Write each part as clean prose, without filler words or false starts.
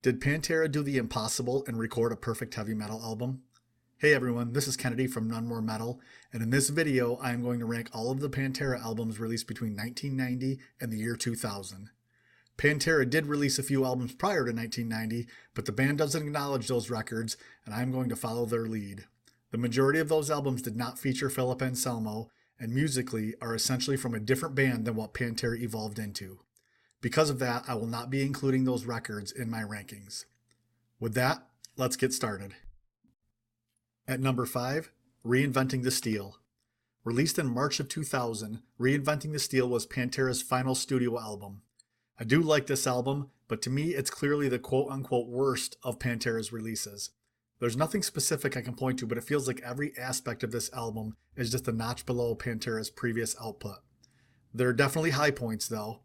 Did Pantera do the impossible and record a perfect heavy metal album? Hey everyone, this is Kennedy from None More Metal, and in this video I am going to rank all of the Pantera albums released between 1990 and the year 2000. Pantera did release a few albums prior to 1990, but the band doesn't acknowledge those records, and I am going to follow their lead. The majority of those albums did not feature Philip Anselmo, and musically are essentially from a different band than what Pantera evolved into. Because of that, I will not be including those records in my rankings. With that, let's get started. At number 5, Reinventing the Steel. Released in March of 2000, Reinventing the Steel was Pantera's final studio album. I do like this album, but to me it's clearly the quote-unquote worst of Pantera's releases. There's nothing specific I can point to, but it feels like every aspect of this album is just a notch below Pantera's previous output. There are definitely high points though.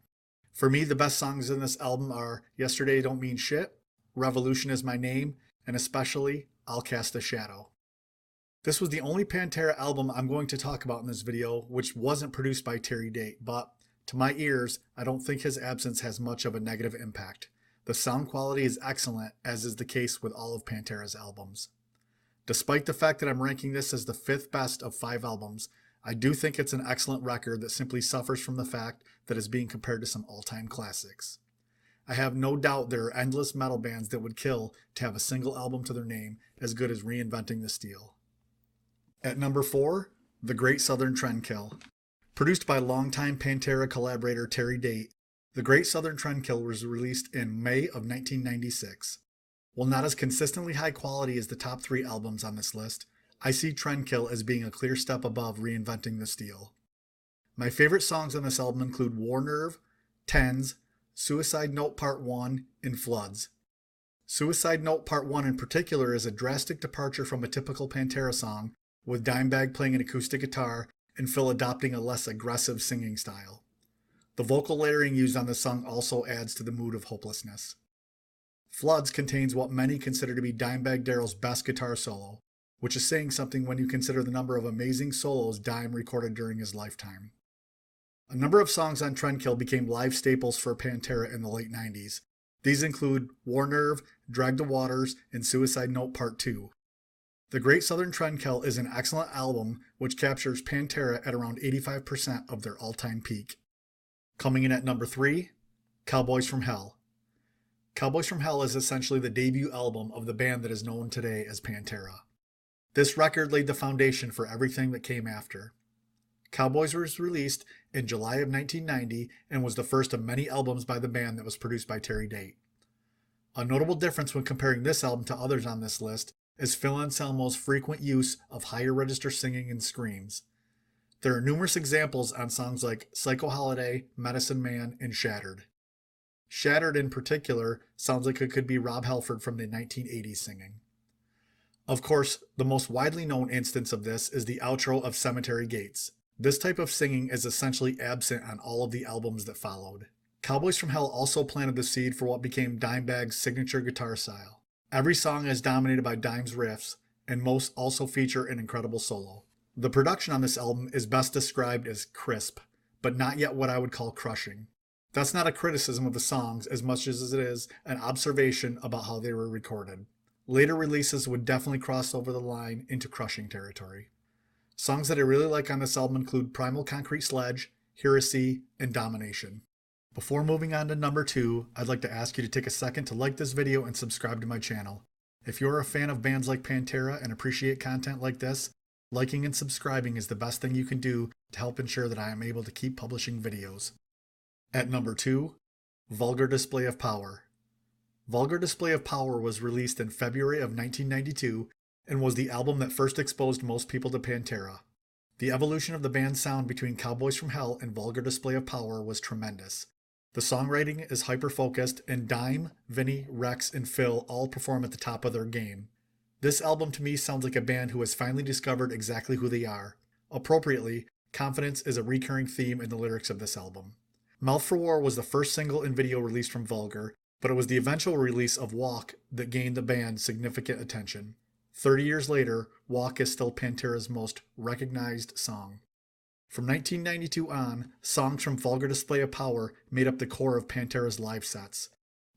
For me, the best songs in this album are Yesterday Don't Mean Shit, Revolution Is My Name, and especially I'll Cast a Shadow. This was the only Pantera album I'm going to talk about in this video, which wasn't produced by Terry Date, but to my ears, I don't think his absence has much of a negative impact. The sound quality is excellent, as is the case with all of Pantera's albums. Despite the fact that I'm ranking this as the 5th best of 5 albums, I do think it's an excellent record that simply suffers from the fact that it's being compared to some all-time classics. I have no doubt there are endless metal bands that would kill to have a single album to their name as good as Reinventing the Steel. At number 4, The Great Southern Trendkill. Produced by longtime Pantera collaborator Terry Date, The Great Southern Trendkill was released in May of 1996. While not as consistently high quality as the top 3 albums on this list, I see Trendkill as being a clear step above Reinventing the Steel. My favorite songs on this album include War Nerve, Tens, Suicide Note Part 1, and Floods. Suicide Note Part 1 in particular is a drastic departure from a typical Pantera song, with Dimebag playing an acoustic guitar and Phil adopting a less aggressive singing style. The vocal layering used on this song also adds to the mood of hopelessness. Floods contains what many consider to be Dimebag Darrell's best guitar solo, which is saying something when you consider the number of amazing solos Dime recorded during his lifetime. A number of songs on Trendkill became live staples for Pantera in the late 90s. These include War Nerve, Drag the Waters, and Suicide Note Part 2. The Great Southern Trendkill is an excellent album which captures Pantera at around 85% of their all-time peak. Coming in at number 3, Cowboys from Hell. Cowboys from Hell is essentially the debut album of the band that is known today as Pantera. This record laid the foundation for everything that came after. Cowboys was released in July of 1990 and was the first of many albums by the band that was produced by Terry Date. A notable difference when comparing this album to others on this list is Phil Anselmo's frequent use of higher register singing and screams. There are numerous examples on songs like Psycho Holiday, Medicine Man, and Shattered. Shattered in particular sounds like it could be Rob Halford from the 1980s singing. Of course, the most widely known instance of this is the outro of Cemetery Gates. This type of singing is essentially absent on all of the albums that followed. Cowboys from Hell also planted the seed for what became Dimebag's signature guitar style. Every song is dominated by Dime's riffs, and most also feature an incredible solo. The production on this album is best described as crisp, but not yet what I would call crushing. That's not a criticism of the songs as much as it is an observation about how they were recorded. Later releases would definitely cross over the line into crushing territory. Songs that I really like on this album include Primal Concrete Sledge, Heresy, and Domination. Before moving on to number 2, I'd like to ask you to take a second to like this video and subscribe to my channel. If you're a fan of bands like Pantera and appreciate content like this, liking and subscribing is the best thing you can do to help ensure that I am able to keep publishing videos. At number 2, Vulgar Display of Power. Vulgar Display of Power was released in February of 1992 and was the album that first exposed most people to Pantera. The evolution of the band's sound between Cowboys from Hell and Vulgar Display of Power was tremendous. The songwriting is hyper-focused, and Dime, Vinny, Rex, and Phil all perform at the top of their game. This album to me sounds like a band who has finally discovered exactly who they are. Appropriately, confidence is a recurring theme in the lyrics of this album. Mouth for War was the first single and video released from Vulgar, but it was the eventual release of Walk that gained the band significant attention. 30 years later, Walk is still Pantera's most recognized song. From 1992 on, songs from Vulgar Display of Power made up the core of Pantera's live sets.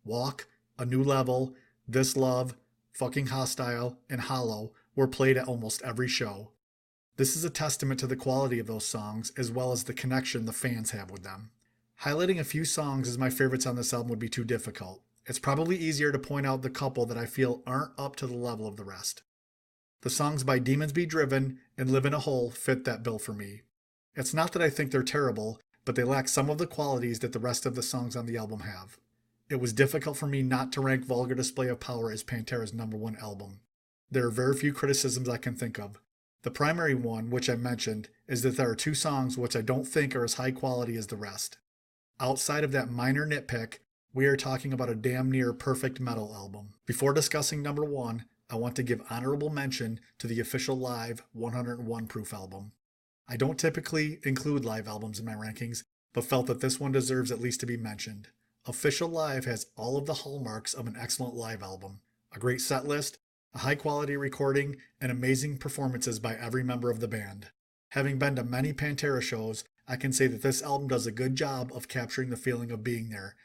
Walk, A New Level, This Love, Fucking Hostile, and Hollow were played at almost every show. This is a testament to the quality of those songs as well as the connection the fans have with them. Highlighting a few songs as my favorites on this album would be too difficult. It's probably easier to point out the couple that I feel aren't up to the level of the rest. The songs by Demons Be Driven and Live in a Hole fit that bill for me. It's not that I think they're terrible, but they lack some of the qualities that the rest of the songs on the album have. It was difficult for me not to rank Vulgar Display of Power as Pantera's #1 album. There are very few criticisms I can think of. The primary one, which I mentioned, is that there are 2 songs which I don't think are as high quality as the rest. Outside of that minor nitpick, we are talking about a damn near perfect metal album. Before discussing #1, I want to give honorable mention to the official live 101 proof album. I don't typically include live albums in my rankings, but felt that this one deserves at least to be mentioned. Official Live has all of the hallmarks of an excellent live album. A great set list, a high quality recording, and amazing performances by every member of the band. Having been to many Pantera shows, I can say that this album does a good job of capturing the feeling of being there.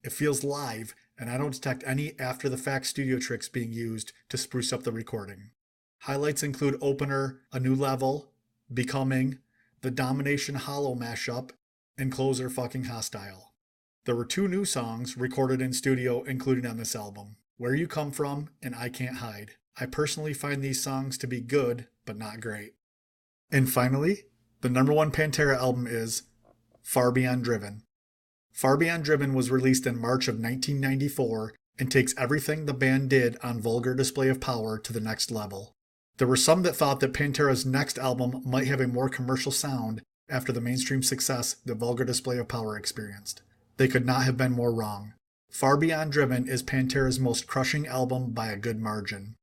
It feels live, and I don't detect any after-the-fact studio tricks being used to spruce up the recording. Highlights include Opener, A New Level, Becoming, the Domination Hollow mashup, and closer Fucking Hostile. There were 2 new songs recorded in studio included on this album, Where You Come From and I Can't Hide. I personally find these songs to be good, but not great. And finally, the #1 Pantera album is Far Beyond Driven. Far Beyond Driven was released in March of 1994 and takes everything the band did on Vulgar Display of Power to the next level. There were some that thought that Pantera's next album might have a more commercial sound after the mainstream success that Vulgar Display of Power experienced. They could not have been more wrong. Far Beyond Driven is Pantera's most crushing album by a good margin.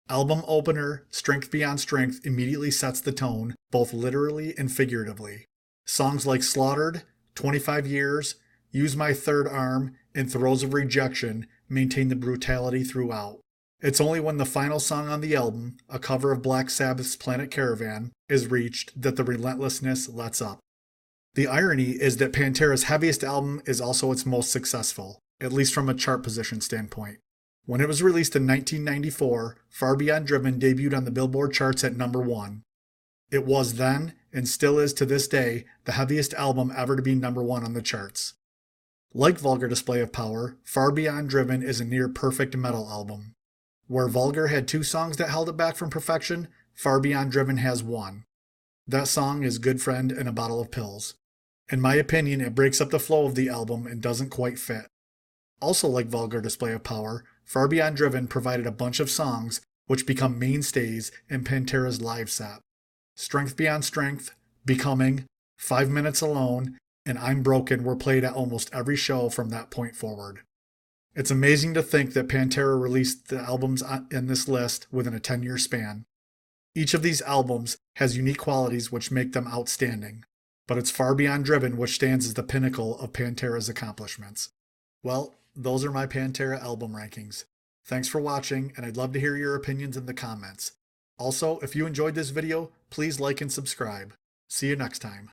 Album opener, Strength Beyond Strength, immediately sets the tone, both literally and figuratively. Songs like Slaughtered, 25 Years, Use My Third Arm, and Throes of Rejection maintain the brutality throughout. It's only when the final song on the album, a cover of Black Sabbath's Planet Caravan, is reached that the relentlessness lets up. The irony is that Pantera's heaviest album is also its most successful, at least from a chart position standpoint. When it was released in 1994, Far Beyond Driven debuted on the Billboard charts at #1. It was then, and still is to this day, the heaviest album ever to be #1 on the charts. Like Vulgar Display of Power, Far Beyond Driven is a near-perfect metal album. Where Vulgar had 2 songs that held it back from perfection, Far Beyond Driven has 1. That song is Good Friend and a Bottle of Pills. In my opinion, it breaks up the flow of the album and doesn't quite fit. Also like Vulgar Display of Power, Far Beyond Driven provided a bunch of songs which become mainstays in Pantera's live set. Strength Beyond Strength, Becoming, 5 Minutes Alone, and I'm Broken were played at almost every show from that point forward. It's amazing to think that Pantera released the albums in this list within a 10-year span. Each of these albums has unique qualities which make them outstanding, but it's Far Beyond Driven which stands as the pinnacle of Pantera's accomplishments. Well, those are my Pantera album rankings. Thanks for watching, and I'd love to hear your opinions in the comments. Also, if you enjoyed this video, please like and subscribe. See you next time.